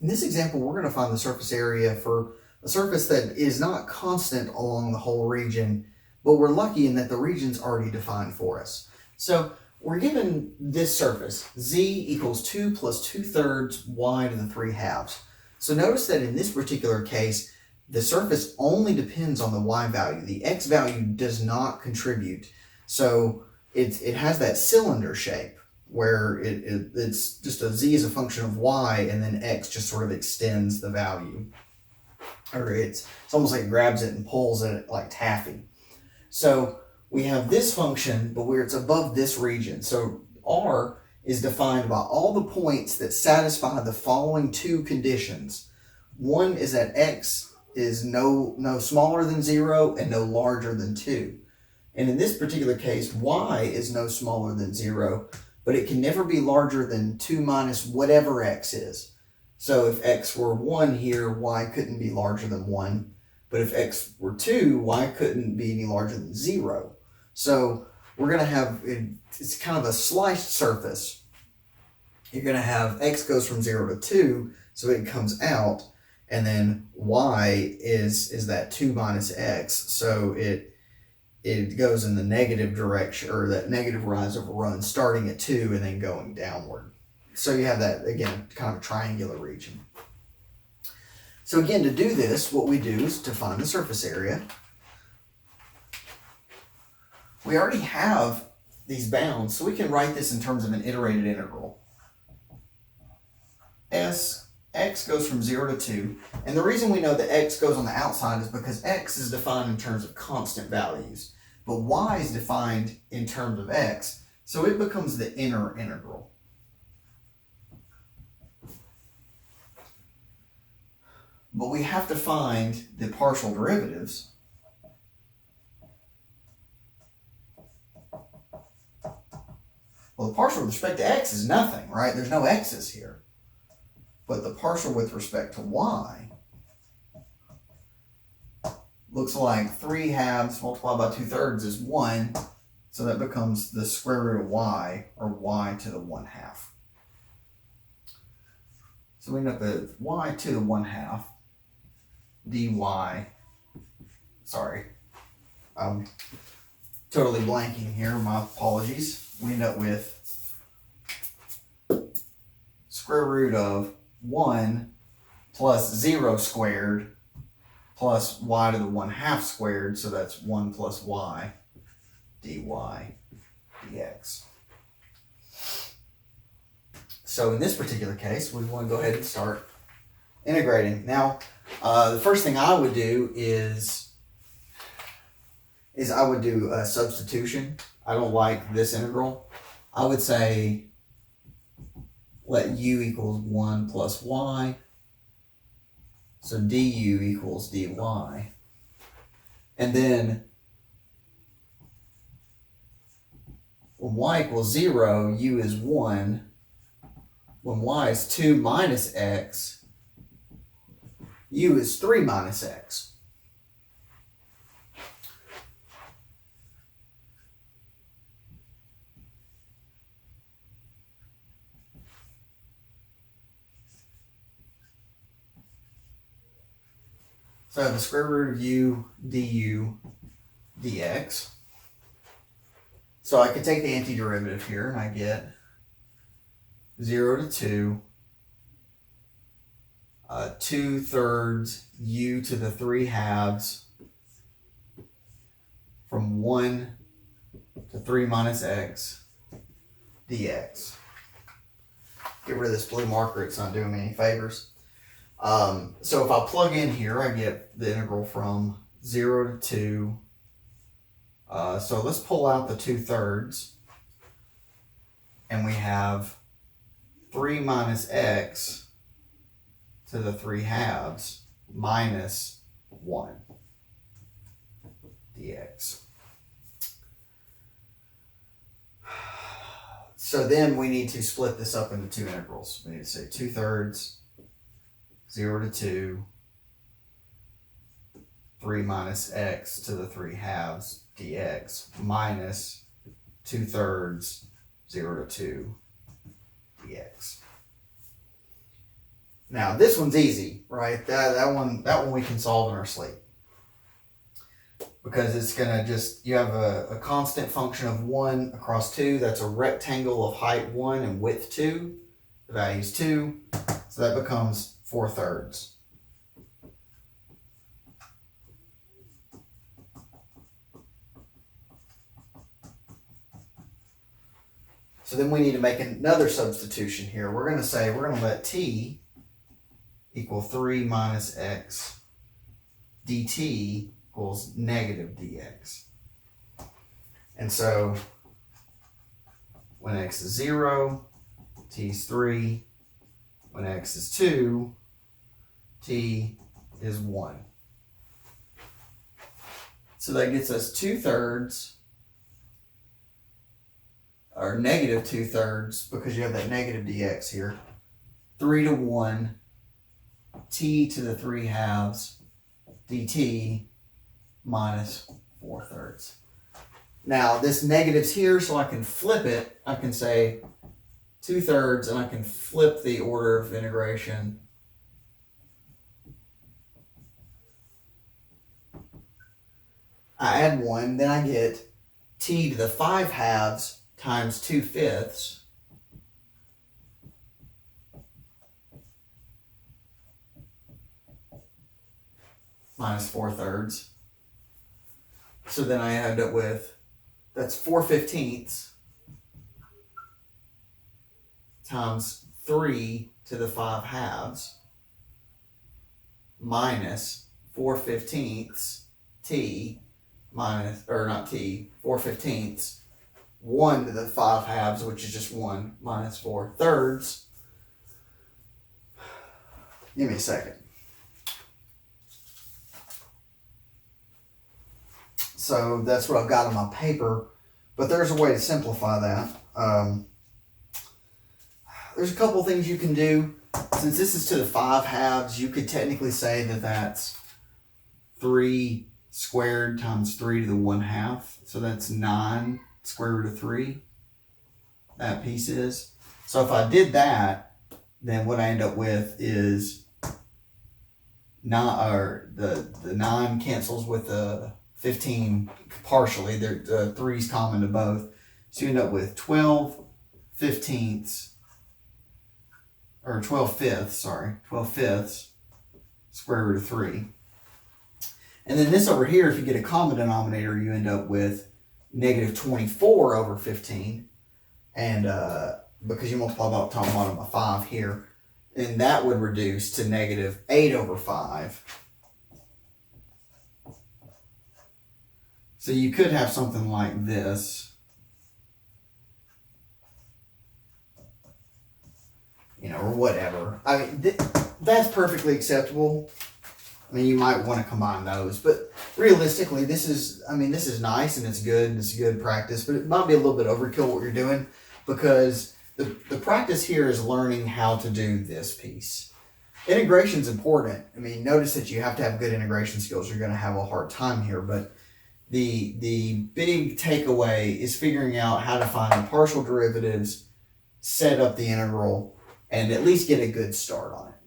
In this example, we're going to find the surface area for a surface that is not constant along the whole region, but we're lucky in that the region's already defined for us. So we're given this surface, z equals 2 plus 2/3 y to the 3/2. So notice that in this particular case, the surface only depends on the y value. The x value does not contribute. So it has that cylinder shape where it's just a z is a function of y, and then x just sort of extends the value. Or it's almost like it grabs it and pulls it like taffy. So we have this function, but where it's above this region. So R is defined by all the points that satisfy the following two conditions. One is that x is no smaller than 0 and no larger than 2. And in this particular case, y is no smaller than 0, but it can never be larger than 2 minus whatever x is. So if x were 1 here, y couldn't be larger than 1. But if x were 2, y couldn't be any larger than 0. So we're going to have, it's kind of a sliced surface. You're going to have x goes from 0 to 2, so it comes out, and then y is that 2 minus x, so it goes in the negative direction, or that negative rise over run, starting at 2 and then going downward. So you have that, again, kind of a triangular region. So again, to do this, what we do is to find the surface area. We already have these bounds, so we can write this in terms of an iterated integral. X goes from 0 to 2, and the reason we know that x goes on the outside is because x is defined in terms of constant values, but y is defined in terms of x, so it becomes the inner integral. But we have to find the partial derivatives. Well, the partial with respect to x is nothing, right? There's no x's here. But the partial with respect to y looks like 3/2 multiplied by 2/3 is 1. So that becomes the square root of y, or y to the 1/2. So we end up with y to the 1/2 dy. Sorry, I'm totally blanking here. My apologies. We end up with square root of 1 plus 0 squared plus y to the 1/2 squared, so that's 1 plus y dy dx. So in this particular case, we want to go ahead and start integrating. Now, the first thing I would do is I would do a substitution. I don't like this integral. I would say let u equals 1 plus y. So du equals dy. And then when y equals 0, u is 1. When y is 2 minus x, u is 3 minus x. So I have the square root of u du dx. So I could take the antiderivative here, and I get 0 to 2, 2/3 u to the 3/2 from 1 to 3 minus x dx. Get rid of this blue marker, it's not doing me any favors. So if I plug in here, I get the integral from 0 to 2. So let's pull out the 2/3. And we have 3 minus x to the 3/2 minus 1 dx. So then we need to split this up into two integrals. We need to say 2/3, 0 to 2, 3 minus x to the 3/2 dx minus 2/3, 0 to 2 dx. Now this one's easy, right? That one we can solve in our sleep. Because it's gonna just, you have a constant function of 1 across 2. That's a rectangle of height 1 and width 2. The value is 2. So that becomes 4/3. So then we need to make another substitution here. We're going to let t equal 3 minus x dt equals negative dx. And so when x is 0, t is 3. When x is 2, t is 1. So that gets us 2/3, or negative 2/3, because you have that negative dx here. 3 to 1, t to the 3/2 dt minus 4/3. Now this negative's here, so I can flip it. I can say 2/3, and I can flip the order of integration. I add 1, then I get t to the 5/2 times 2/5 minus 4/3. So then I end up with, that's 4/15 times 3 to the 5/2 minus 4/15 t minus, or not t, 4/15 1 to the 5/2, which is just 1, minus 4/3. Give me a second. So that's what I've got on my paper, but there's a way to simplify that. There's a couple things you can do. Since this is to the 5/2, you could technically say that that's 3 squared times 3 to the 1/2. So that's 9 square root of 3. That piece is. So if I did that, then what I end up with is not, or the 9 cancels with the 15 partially. The 3's common to both. So you end up with 12/15, or 12/5 square root of 3. And then this over here, if you get a common denominator, you end up with negative 24/15. And because you multiply by the top and bottom by 5 here, and that would reduce to negative 8/5. So you could have something like this. Or whatever. I mean, that's perfectly acceptable. I mean, you might want to combine those, but realistically, this is nice and it's good and it's good practice, but it might be a little bit overkill what you're doing, because the practice here is learning how to do this piece. Integration is important. I mean, notice that you have to have good integration skills. You're going to have a hard time here, but the big takeaway is figuring out how to find the partial derivatives, set up the integral, and at least get a good start on it.